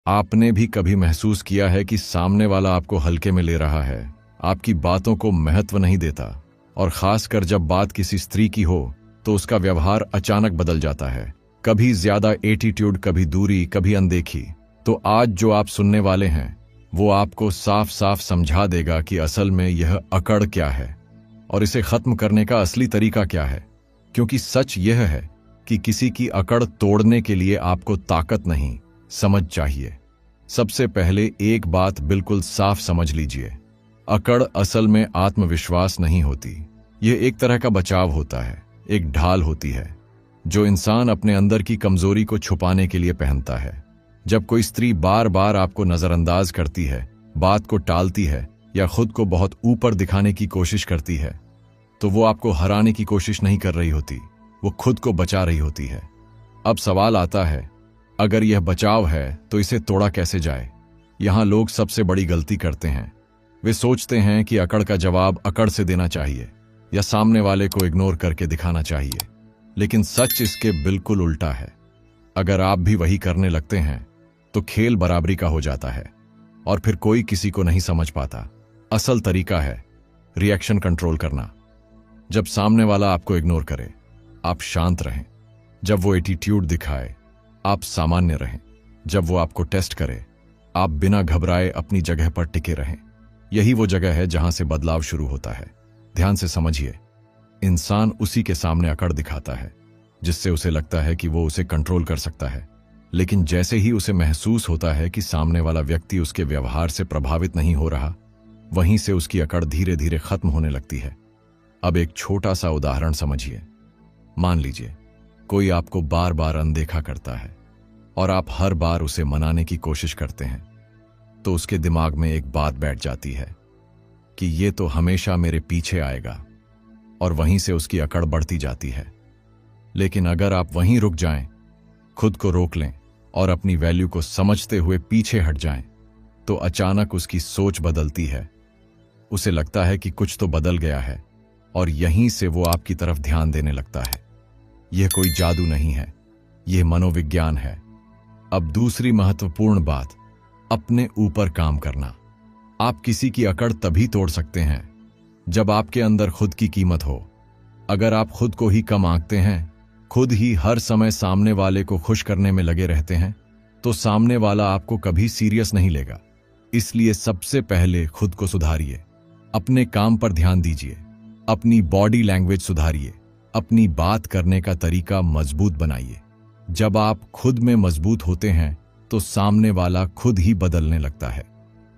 आपने भी कभी महसूस किया है कि सामने वाला आपको हल्के में ले रहा है, आपकी बातों को महत्व नहीं देता, और खासकर जब बात किसी स्त्री की हो तो उसका व्यवहार अचानक बदल जाता है। कभी ज्यादा एटीट्यूड, कभी दूरी, कभी अनदेखी। तो आज जो आप सुनने वाले हैं वो आपको साफ साफ समझा देगा कि असल में यह अकड़ क्या है और इसे खत्म करने का असली तरीका क्या है। क्योंकि सच यह है कि किसी की अकड़ तोड़ने के लिए आपको ताकत नहीं, समझ चाहिए। सबसे पहले एक बात बिल्कुल साफ समझ लीजिए, अकड़ असल में आत्मविश्वास नहीं होती। यह एक तरह का बचाव होता है, एक ढाल होती है जो इंसान अपने अंदर की कमजोरी को छुपाने के लिए पहनता है। जब कोई स्त्री बार बार आपको नजरअंदाज करती है, बात को टालती है या खुद को बहुत ऊपर दिखाने की कोशिश करती है, तो वो आपको हराने की कोशिश नहीं कर रही होती, वो खुद को बचा रही होती है। अब सवाल आता है, अगर यह बचाव है तो इसे तोड़ा कैसे जाए? यहां लोग सबसे बड़ी गलती करते हैं। वे सोचते हैं कि अकड़ का जवाब अकड़ से देना चाहिए या सामने वाले को इग्नोर करके दिखाना चाहिए, लेकिन सच इसके बिल्कुल उल्टा है। अगर आप भी वही करने लगते हैं तो खेल बराबरी का हो जाता है और फिर कोई किसी को नहीं समझ पाता। असल तरीका है रिएक्शन कंट्रोल करना। जब सामने वाला आपको इग्नोर करे, आप शांत रहें। जब वो एटीट्यूड दिखाए, आप सामान्य रहें। जब वो आपको टेस्ट करे, आप बिना घबराए अपनी जगह पर टिके रहें। यही वो जगह है जहां से बदलाव शुरू होता है। ध्यान से समझिए, इंसान उसी के सामने अकड़ दिखाता है जिससे उसे लगता है कि वो उसे कंट्रोल कर सकता है, लेकिन जैसे ही उसे महसूस होता है कि सामने वाला व्यक्ति उसके व्यवहार से प्रभावित नहीं हो रहा, वहीं से उसकी अकड़ धीरे धीरे खत्म होने लगती है। अब एक छोटा सा उदाहरण समझिए। मान लीजिए कोई आपको बार बार अनदेखा करता है और आप हर बार उसे मनाने की कोशिश करते हैं, तो उसके दिमाग में एक बात बैठ जाती है कि ये तो हमेशा मेरे पीछे आएगा, और वहीं से उसकी अकड़ बढ़ती जाती है। लेकिन अगर आप वहीं रुक जाएं, खुद को रोक लें और अपनी वैल्यू को समझते हुए पीछे हट जाएं, तो अचानक उसकी सोच बदलती है। उसे लगता है कि कुछ तो बदल गया है और यहीं से वो आपकी तरफ ध्यान देने लगता है। यह कोई जादू नहीं है, यह मनोविज्ञान है। अब दूसरी महत्वपूर्ण बात, अपने ऊपर काम करना। आप किसी की अकड़ तभी तोड़ सकते हैं जब आपके अंदर खुद की कीमत हो। अगर आप खुद को ही कम आंकते हैं, खुद ही हर समय सामने वाले को खुश करने में लगे रहते हैं, तो सामने वाला आपको कभी सीरियस नहीं लेगा। इसलिए सबसे पहले खुद को सुधारिए, अपने काम पर ध्यान दीजिए, अपनी बॉडी लैंग्वेज सुधारिए, अपनी बात करने का तरीका मजबूत बनाइए। जब आप खुद में मजबूत होते हैं तो सामने वाला खुद ही बदलने लगता है।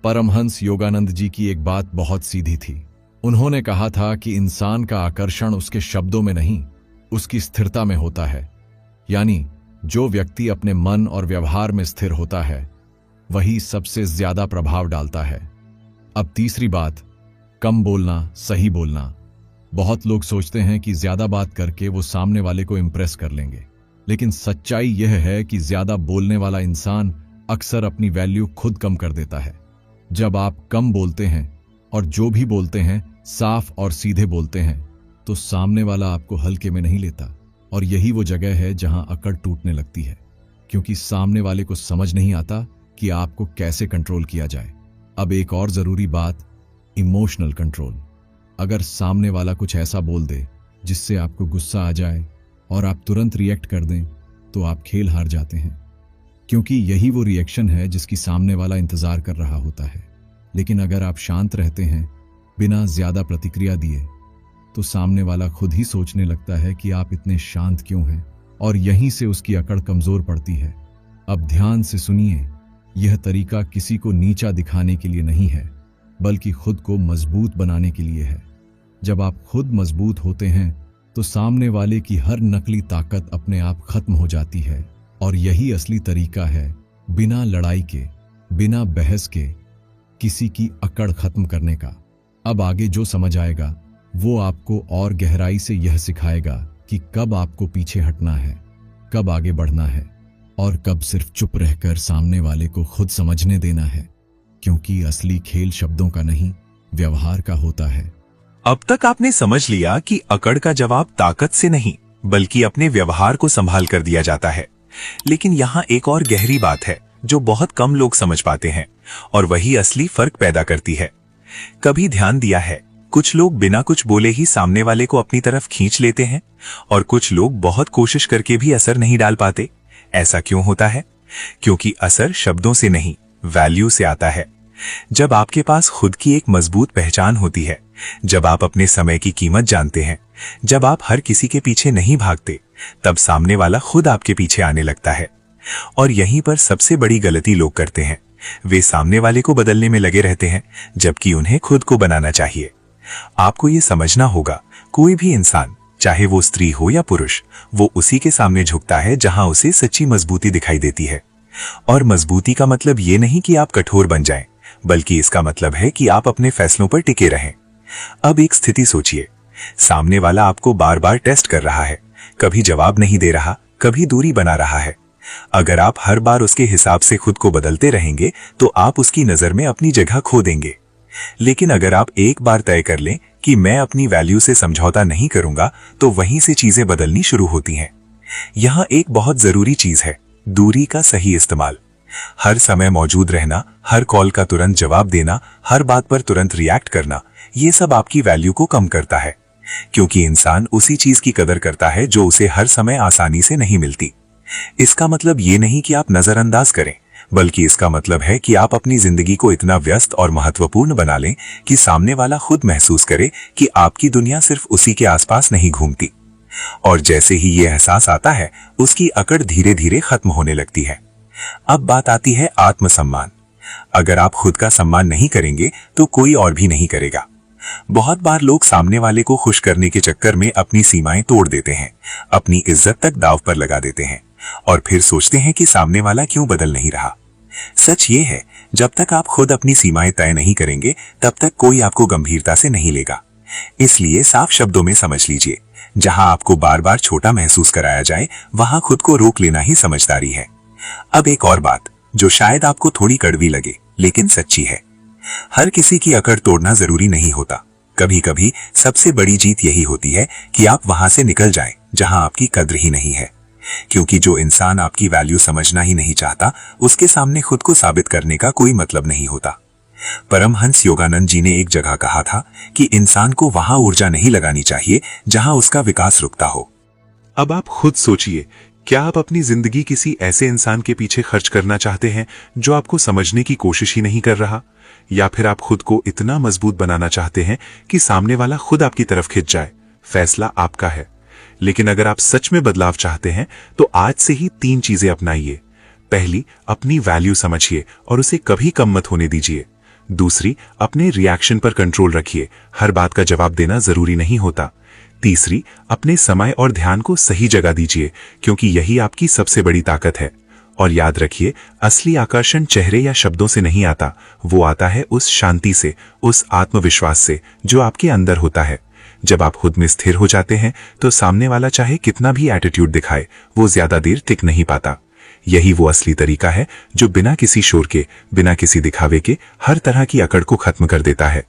परमहंस योगानंद जी की एक बात बहुत सीधी थी। उन्होंने कहा था कि इंसान का आकर्षण उसके शब्दों में नहीं, उसकी स्थिरता में होता है। यानी जो व्यक्ति अपने मन और व्यवहार में स्थिर होता है, वही सबसे ज्यादा प्रभाव डालता है। अब तीसरी बात, कम बोलना, सही बोलना। बहुत लोग सोचते हैं कि ज्यादा बात करके वो सामने वाले को इंप्रेस कर लेंगे, लेकिन सच्चाई यह है कि ज्यादा बोलने वाला इंसान अक्सर अपनी वैल्यू खुद कम कर देता है। जब आप कम बोलते हैं और जो भी बोलते हैं साफ और सीधे बोलते हैं, तो सामने वाला आपको हल्के में नहीं लेता, और यही वो जगह है जहां अकड़ टूटने लगती है, क्योंकि सामने वाले को समझ नहीं आता कि आपको कैसे कंट्रोल किया जाए। अब एक और जरूरी बात, इमोशनल कंट्रोल। अगर सामने वाला कुछ ऐसा बोल दे जिससे आपको गुस्सा आ जाए और आप तुरंत रिएक्ट कर दें, तो आप खेल हार जाते हैं, क्योंकि यही वो रिएक्शन है जिसकी सामने वाला इंतजार कर रहा होता है। लेकिन अगर आप शांत रहते हैं, बिना ज्यादा प्रतिक्रिया दिए, तो सामने वाला खुद ही सोचने लगता है कि आप इतने शांत क्यों हैं, और यहीं से उसकी अकड़ कमजोर पड़ती है। अब ध्यान से सुनिए, यह तरीका किसी को नीचा दिखाने के लिए नहीं है, बल्कि खुद को मजबूत बनाने के लिए है। जब आप खुद मजबूत होते हैं तो सामने वाले की हर नकली ताकत अपने आप खत्म हो जाती है, और यही असली तरीका है बिना लड़ाई के, बिना बहस के किसी की अकड़ खत्म करने का। अब आगे जो समझ आएगा वो आपको और गहराई से यह सिखाएगा कि कब आपको पीछे हटना है, कब आगे बढ़ना है, और कब सिर्फ चुप रहकर सामने वाले को खुद समझने देना है, क्योंकि असली खेल शब्दों का नहीं, व्यवहार का होता है। अब तक आपने समझ लिया कि अकड़ का जवाब ताकत से नहीं, बल्कि अपने व्यवहार को संभाल कर दिया जाता है। लेकिन यहाँ एक और गहरी बात है जो बहुत कम लोग समझ पाते हैं, और वही असली फर्क पैदा करती है। कभी ध्यान दिया है, कुछ लोग बिना कुछ बोले ही सामने वाले को अपनी तरफ खींच लेते हैं, और कुछ लोग बहुत कोशिश करके भी असर नहीं डाल पाते। ऐसा क्यों होता है? क्योंकि असर शब्दों से नहीं, वैल्यू से आता है। जब आपके पास खुद की एक मजबूत पहचान होती है, जब आप अपने समय की कीमत जानते हैं, जब आप हर किसी के पीछे नहीं भागते, तब सामने वाला खुद आपके पीछे आने लगता है। और यहीं पर सबसे बड़ी गलती लोग करते हैं, वे सामने वाले को बदलने में लगे रहते हैं, जबकि उन्हें खुद को बनाना चाहिए। आपको ये समझना होगा, कोई भी इंसान, चाहे वो स्त्री हो या पुरुष, वो उसी के सामने झुकता है जहां उसे सच्ची मजबूती दिखाई देती है। और मजबूती का मतलब ये नहीं कि आप कठोर बन जाएं, बल्कि इसका मतलब है कि आप अपने फैसलों पर टिके रहें। अब एक स्थिति सोचिए, सामने वाला आपको बार बार टेस्ट कर रहा है, कभी जवाब नहीं दे रहा, कभी दूरी बना रहा है। अगर आप हर बार उसके हिसाब से खुद को बदलते रहेंगे तो आप उसकी नजर में अपनी जगह खो देंगे। लेकिन अगर आप एक बार तय कर लें कि मैं अपनी वैल्यू से समझौता नहीं करूंगा, तो वहीं से चीजें बदलनी शुरू होती हैं। यहां एक बहुत जरूरी चीज है, दूरी का सही इस्तेमाल। हर समय मौजूद रहना, हर कॉल का तुरंत जवाब देना, हर बात पर तुरंत रिएक्ट करना, ये सब आपकी वैल्यू को कम करता है। क्योंकि इंसान उसी चीज की कदर करता है जो उसे हर समय आसानी से नहीं मिलती। इसका मतलब ये नहीं कि आप नजरअंदाज करें, बल्कि इसका मतलब है कि आप अपनी जिंदगी को इतना व्यस्त और महत्वपूर्ण बना लें कि सामने वाला खुद महसूस करे कि आपकी दुनिया सिर्फ उसी के आसपास नहीं घूमती। और जैसे ही ये एहसास आता है, उसकी अकड़ धीरे धीरे खत्म होने लगती है। अब बात आती है आत्मसम्मान। अगर आप खुद का सम्मान नहीं करेंगे तो कोई और भी नहीं करेगा। बहुत बार लोग सामने वाले को खुश करने के चक्कर में अपनी सीमाएं तोड़ देते हैं, अपनी इज्जत तक दांव पर लगा देते हैं, और फिर सोचते हैं कि सामने वाला क्यों बदल नहीं रहा। सच ये है, जब तक आप खुद अपनी सीमाएं तय नहीं करेंगे, तब तक कोई आपको गंभीरता से नहीं लेगा। इसलिए साफ शब्दों में समझ लीजिए, जहां आपको बार बार छोटा महसूस कराया जाए, वहां खुद को रोक लेना ही समझदारी है। अब एक और बात, जो शायद आपको थोड़ी कड़वी लगे, लेकिन सच्ची है। हर किसी की अकड़ तोड़ना जरूरी नहीं होता। कभी कभी सबसे बड़ी जीत यही होती है कि आप वहां से निकल जाएं, जहां आपकी कद्र ही नहीं है। क्योंकि जो इंसान आपकी वैल्यू समझना ही नहीं चाहता, उसके सामने खुद को साबित करने का कोई मतलब नहीं होता। परमहंस योगानंद जी ने एक जगह कहा था कि इंसान को वहां ऊर्जा नहीं लगानी चाहिए जहां उसका विकास रुकता हो। अब आप खुद सोचिए, क्या आप अपनी जिंदगी किसी ऐसे इंसान के पीछे खर्च करना चाहते हैं जो आपको समझने की कोशिश ही नहीं कर रहा? या फिर आप खुद को इतना मजबूत बनाना चाहते हैं कि सामने वाला खुद आपकी तरफ खिंच जाए? फैसला आपका है। लेकिन अगर आप सच में बदलाव चाहते हैं तो आज से ही 3 चीजें अपनाइए। पहली, अपनी वैल्यू समझिए और उसे कभी कम मत होने दीजिए। दूसरी, अपने रिएक्शन पर कंट्रोल रखिए, हर बात का जवाब देना जरूरी नहीं होता। तीसरी, अपने समय और ध्यान को सही जगह दीजिए, क्योंकि यही आपकी सबसे बड़ी ताकत है। और याद रखिए, असली आकर्षण चेहरे या शब्दों से नहीं आता, वो आता है उस शांति से, उस आत्मविश्वास से जो आपके अंदर होता है। जब आप खुद में स्थिर हो जाते हैं तो सामने वाला चाहे कितना भी एटीट्यूड दिखाए, वो ज्यादा देर टिक नहीं पाता। यही वो असली तरीका है जो बिना किसी शोर के, बिना किसी दिखावे के हर तरह की अकड़ को खत्म कर देता है।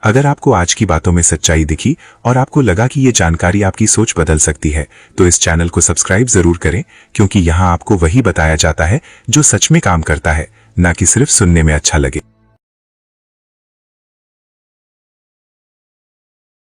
अगर आपको आज की बातों में सच्चाई दिखी और आपको लगा कि ये जानकारी आपकी सोच बदल सकती है, तो इस चैनल को सब्सक्राइब जरूर करें, क्योंकि यहाँ आपको वही बताया जाता है जो सच में काम करता है, ना कि सिर्फ सुनने में अच्छा लगे।